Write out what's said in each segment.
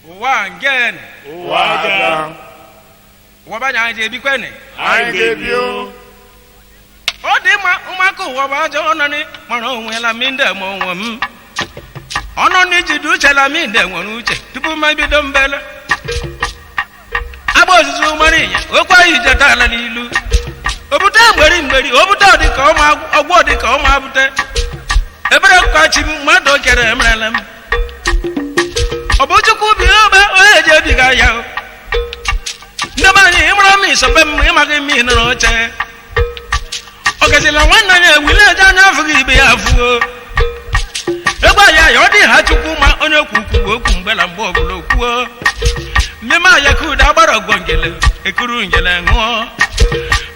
Wangen. Waga. Wabanya je bi kwene. Angebio. Odi ma umako wabajo onani mara onwe la minde mo onwem. Ononi jidu chela minde nwonu uche tupu ma bido mbele. Abozuzu mariya okwa ijeta ala nilu. Obuta mgberi obuta dị ka ọma ọgwọ dị ka ọma abute. Ebere kwachi mmadụ kere emerele m. Obuchukwu bi obe onye je biga ya. Ndebanye ịmara m isobe m ịmaghị m ịnọrọ oche. Ogesila nwanne ya ewile eje anya afọ gị ibe ya afụo. Egbe ya ọ dị ha chukwu ma onye kwukwu okwu mgbela mgbe ọbụla okwuo. Mmemme ya kuda agbara ọgwọ ngele ekuru ngele ṅụọ.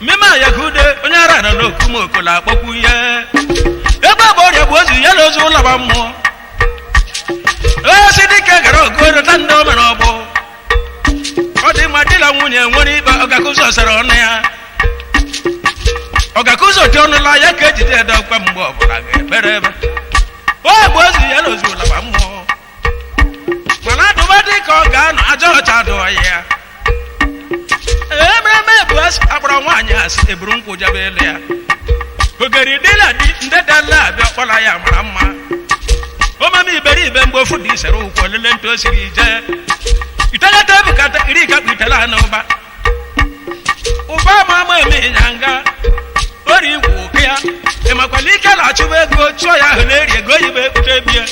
Mmemme ya kude onye ara na n'okwu m okola akpọkwu ya. Egbe bụ ọrịa bụ ozu ya na ozu ụlọba mmụọ. Osi dike gara ogo ta ndị o mere ọgbọ. Ọ dị mma dịla nwunye nwere ikpe ọgakụzọ sara ọnụ ya. Ọgakụzọ dị ọnụla ya ka ejide ede ọkwa mgbe ọbụla ga-ekpere ebe. O bụ ozu ya na ozu ụlọba mmụọ. Mana adụba dị ka ọ ga-anọ aja ọcha dụọ ya. Emereme bụ akpọrọ nwaanyị asị eburu nkwụ jebe elu ya. Ogeri dịla di ndị dala abịa kpọla ya mara mma. Omeme iberibe mgbe ofu dị isere ụkwụ olile ntụ o siri ije. Iteleta ebukata iri kakpa itela anụ ụba. Ụba ma ama eme ịnyanga. Ori igwe oke ya. Ịmakwala ike na-achụba ego chụọ ya ahụ na-eri ego oyibo ekpute bie.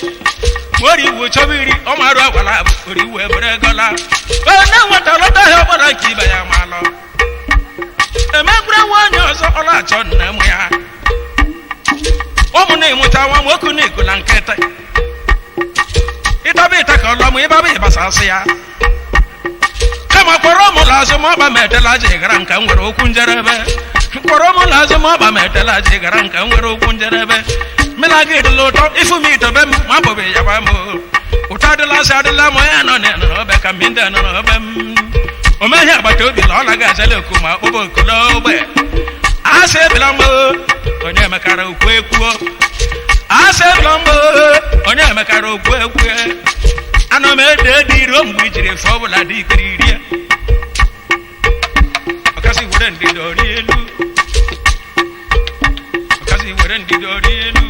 Ori igwe chọba iri ọ marụ agbara abụ ori igwe ebere egola. Onye nweta lọta ya ọgbara nke ibe ya malụ. Emegbure nwa onye ọzọ ọ na-achọ nne m ya. Ụmụ na-emụta nwa nwoke na-ego na nkịtị. Ịtaba ịta ka ọlọmụ ịbaba ịbasasị ya. Kama kpọrọ ụmụ lazụ ma ọba metela ji gara nka nwere okwu njerebe. Kpọrọ ụmụ lazụ ma ọba metela ji gara nka nwere okwu njerebe. Mmela gị dịla ụtọ ifu m itobe m ma bụbe ya ba m. Ụtọ adịla asị adịla m onye nọ n'ebe ka mminde nọ n'ebe m. Omeghị agbata obi la ọ naghị azala oku ma kpọba okolo ogbe. Asị ebila m onye emekara okwu ekwuo. Asị ebila m onye emekara okwu ekwue. Ana m ede dị iruo mgbe ijiri efe ọbụla dị ikiririe. Ọkasị were ndịda ori elu. Ọkasị were ndịda ori elu.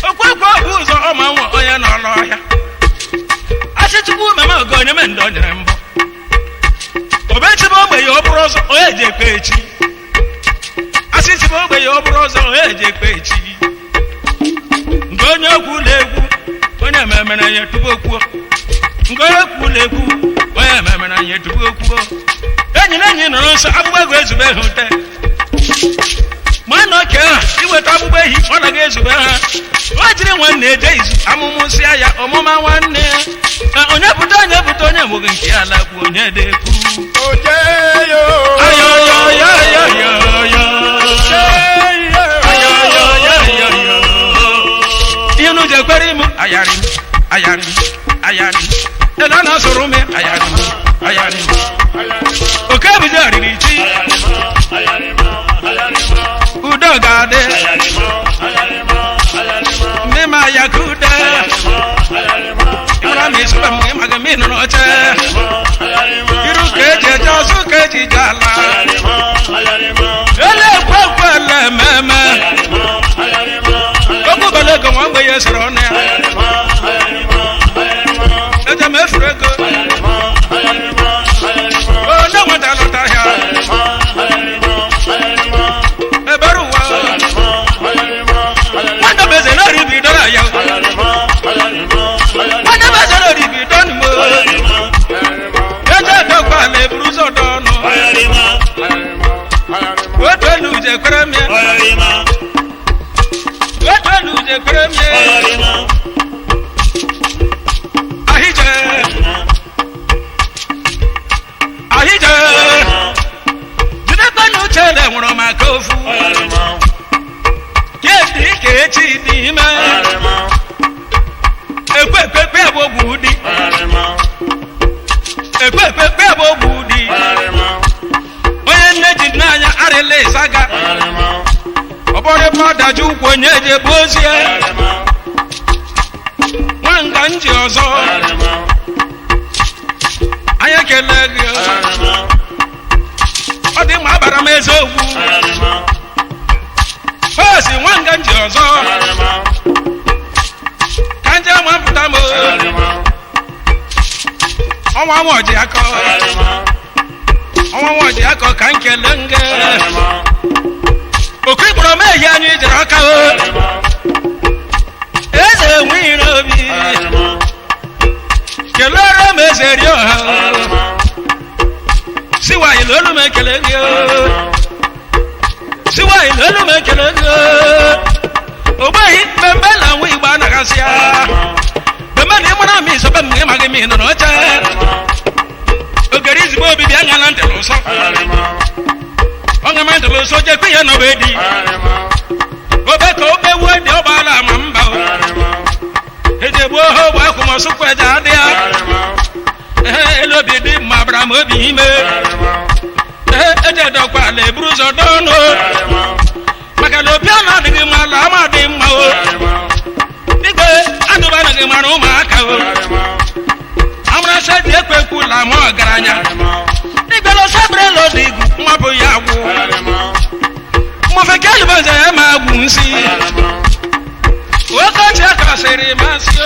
Okwekwe bụ ụzọ ọma nwa onye n'ọlụ ọhịa. Asị Chukwu meme ogo onye me ndị o nyere mbọ. Obechibe ogbenye ọ bụrụ ọzọ onye ji ekpe echi. Asị chibe ogbenye ọ bụrụ ọzọ onye ji ekpe echi. Nke onye okwu na-ekwu onye memere ya tupu okwuo. Nke onye okwu na-ekwu onye memere ya tupu okwuo. Enyi na enyi nọrọ nsọ akpụkpọ ego ezube ha ute. Ma na oke ha iweta akpụkpọ ehi ọ naghị ezube ha. O jiri nwanne eje izu amụmụ si ya ọmụma nwanne ya. Onye pụta onye nwoke nke ya lakwu onye dekwu. Ojeyo. Ihe n'ụjọ ekwere ime ayarị m. Ele na soro m ayarị m. Oke ebuzi arịrị chi. Udo ga-adị. Ndị ma ya ka ude. Ịmara m esobe m ịmaghị m ịnọ n'oche. Iru ka eji eje ọzọ ka eji je ala. Ele ekwe ele ememe. Okwu bele ego nwa mgbe ya soro ọnụ ya. Eje m efuru ego. Onye nweta lọta ahịa. Ebere ụwa. Nwanda m eze na-eri bidoro ya. Nwanda m eze na-eri bidoro m. Eje edokwa ala eburu ụzọ dọnụ. Otu elu uje kwere m ya. Otu elu uje kwere m ya. Ahije. Jidekwa n'uche na-enwere maka ofu. Kedi ka echi dị ime. Ekwe bụ ogbu dị. Ekwe bụ ogbu dị. Onye nne ji n'anya arịla ịzaga. Ọ bụrụ ebe ọ daju ụkwụ onye eji ebu ozi ya. Nwanga nji ọzọ. kele gị ọ dị mma abara m eziokwu osi nwa nga nji ọzọ ka nje mapụta m ọnwa nwaọji akọ ọnwa nwaọji akọ ka nkele nge okirikpọrọ m ehi anyị jere aka eze enweghị n'obi kelere m eze ri ọha siwaanyị n'olu m ekele gị siwaanyị n'olu m ekele gị ogbeghị mmemme na nwa igbo anaghasị ya bemme na ịmara m isobe m ịmaghị m ịnọ n'oche ogere izigbo obibi anya na ntị n'ụsọ ọnya ma ntị n'ụsọ jekwe ya nọba edi obe ka obe wuo dị ọgbaala ama mba eji egbuo ha ogbe akwụmọsụkwu eje adị ya elu obi dị mma bara m obi ime eje dọkwa ala eburu ụzọ dọnụ maka na opi ọnụ adịghị mma ala ama dị mma o igwe adụba anaghị mara ụmụaka o amarasa ji ekwekwu la ma ọgaranya igbelo sabrelo dị igwu nwapụ ya agwụ mmọfe ka eliboze ya ma agwụ nsi okochi akasịrị masị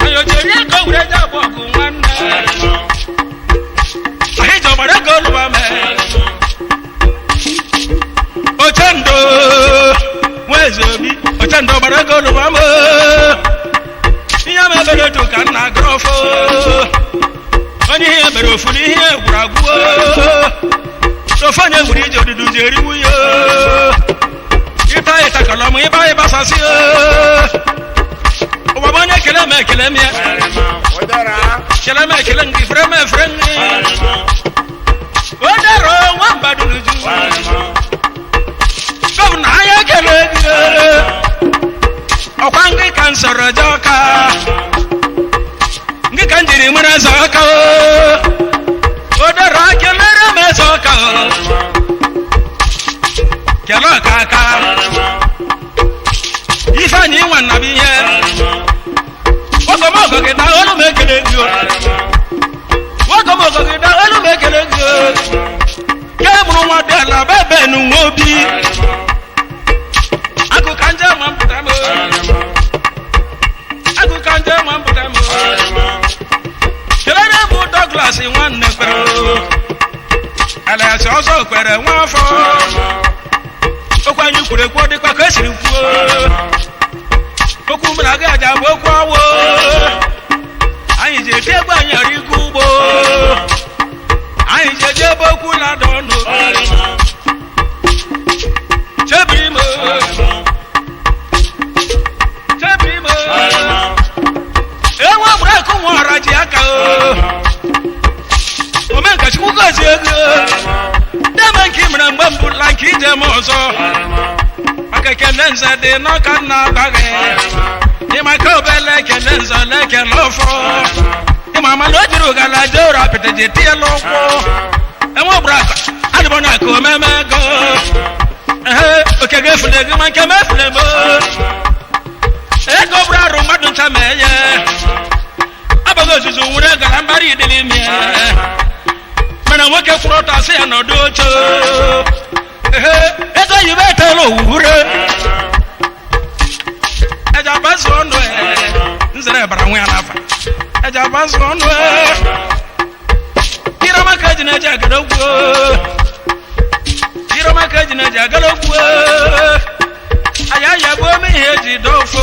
ayojeri ego were je abụ ọgụ nwanne ahịja ọgbara ego oluwa me ochendo nweze obi ochendo ọgbara ego oluwa me ihe m ebere otu ka nna grọfo onye ihe mere ofu na ihe gwuru agwụ ofe onye nwere ije odudu ji eriwu ya ịta ịtakọlọm ịba ịbasasị ụgbaba onye kele m ekele m ya kele m ekele m gị fere m efere m odero nwa mbaduruju gọvanọ anya kele gị ọkwa ngị ka nsọrọ je ọka ngị ka njiri nwere eze ọka odero kelere m eze ọka kele ọka aka ifeanyị nwa nnabi ihe ogomogo gị da olu m ekele gị ogomogo gị da olu m ekele gị ke mụrụ nwa dị ala bebe n'unwe obi akụka nje ma mpụta m akụka nje ma mpụta m kelere bụ Douglas nwanne kwere alasi ọzọ kwere nwa afọ okwu anyị kwuru ekwu dịkwa ka esiri kwuo okwu mara gị aja bụ okwu ọwụ anyị ji eti egwu anyị ọrụ ike ugbo anyị ji eje ebe okwu na-ada ọnụ chebirimo enwe gburu akụ nwa ọra ji aka omenkachukwu gozie ego deme nke mere mgbe mbụla nke ije m ọzọ maka ekele nze dị n'ọka nna agbaghị ịmaka obele ekele nze ole ekele ọfọ ịma mana o jiri ụgala je ụra apịta ji tiela ụkwụ enwe gburu aka adịbọ na aka omeme ego oke ga-efule gị ma nke m efule m ego bụrụ arụ mmadụ ncha ma enye abaghị ozuzu nwere gara mbara idili ime mana nwoke kwụrụ ọtọ asị ya n'ọdụ oche ego oyibo etela owuhure eji abazu ọnụ nzere bara nwa ya n'afa eji abazu ọnụ iromaka eji na-eji agalogwu iromaka eji na-eji agalogwu aya ya bụ ome ihe eji dofo